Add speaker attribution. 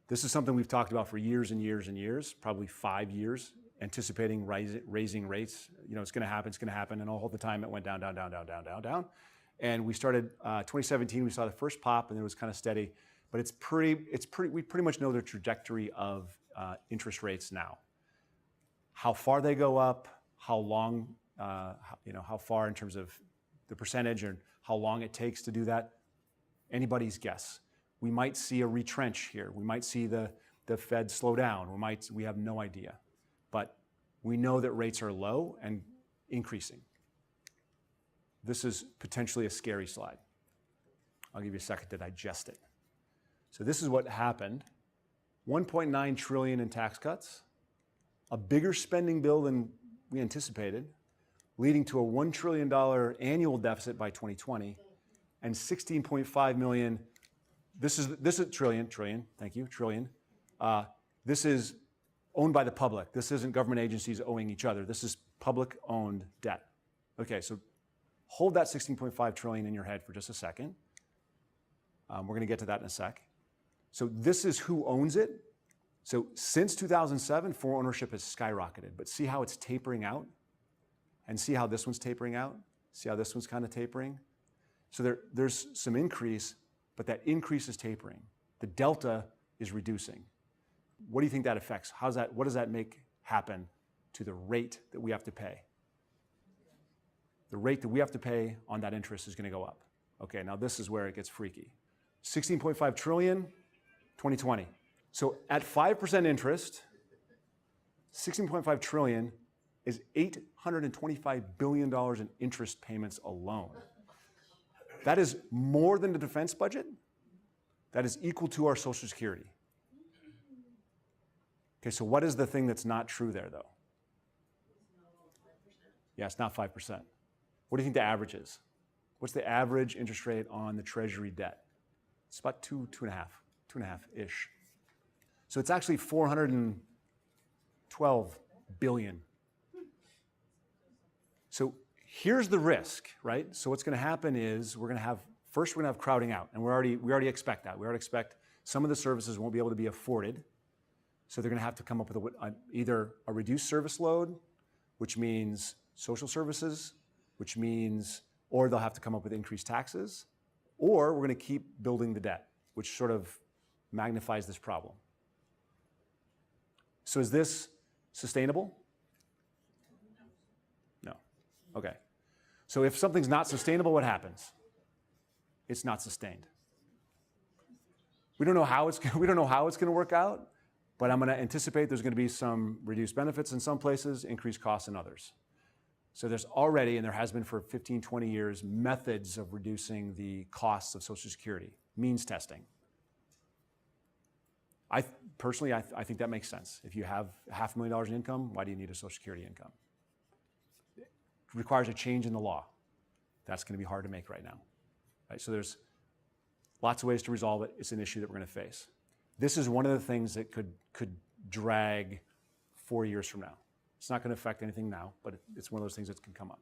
Speaker 1: This is something we've talked about for years and years and years, probably 5 years, anticipating raising rates. It's going to happen, and all the time it went down, down, down, down, down, down, down. And we started 2017. We saw the first pop, and it was kind of steady. But we pretty much know the trajectory of interest rates now. How far they go up, how long, how far in terms of the percentage, and how long it takes to do that, anybody's guess. We might see a retrench here. We might see the Fed slow down. We have no idea. But we know that rates are low and increasing. This is potentially a scary slide. I'll give you a second to digest it. So this is what happened. 1.9 trillion in tax cuts, a bigger spending bill than we anticipated, leading to a $1 trillion annual deficit by 2020, and 16.5 million. This is trillion. Thank you, trillion. This is owned by the public. This isn't government agencies owing each other. This is public-owned debt. Okay, so hold that 16.5 trillion in your head for just a second. We're going to get to that in a sec. So this is who owns it. So since 2007, foreign ownership has skyrocketed. But see how it's tapering out? And see how this one's tapering out? See how this one's kind of tapering? So there's some increase, but that increase is tapering. The delta is reducing. What do you think that affects? What does that make happen to the rate that we have to pay? The rate that we have to pay on that interest is going to go up. Okay, now this is where it gets freaky. 16.5 trillion, 2020. So at 5% interest, 16.5 trillion is $825 billion in interest payments alone. That is more than the defense budget. That is equal to our Social Security. Okay, so what is the thing that's not true there, though? Yeah, it's not 5%. What do you think the average is? What's the average interest rate on the Treasury debt? It's about 2.5-ish. So it's actually 412 billion. So here's the risk, right? So what's going to happen is we're going to have crowding out, and we already expect that. We already expect some of the services won't be able to be afforded, so they're going to have to come up with either a reduced service load, which means social services, or they'll have to come up with increased taxes, or we're going to keep building the debt, which sort of magnifies this problem. So is this sustainable? No. Okay. So if something's not sustainable, what happens? It's not sustained. We don't know how it's going to work out, but I'm going to anticipate there's going to be some reduced benefits in some places, increased costs in others. So there's already, and there has been for 15, 20 years, methods of reducing the costs of Social Security, means testing. Personally, I think that makes sense. If you have $500,000 in income, why do you need a Social Security income? It requires a change in the law. That's going to be hard to make right now. Right? So there's lots of ways to resolve it. It's an issue that we're going to face. This is one of the things that could drag 4 years from now. It's not going to affect anything now, but it's one of those things that can come up.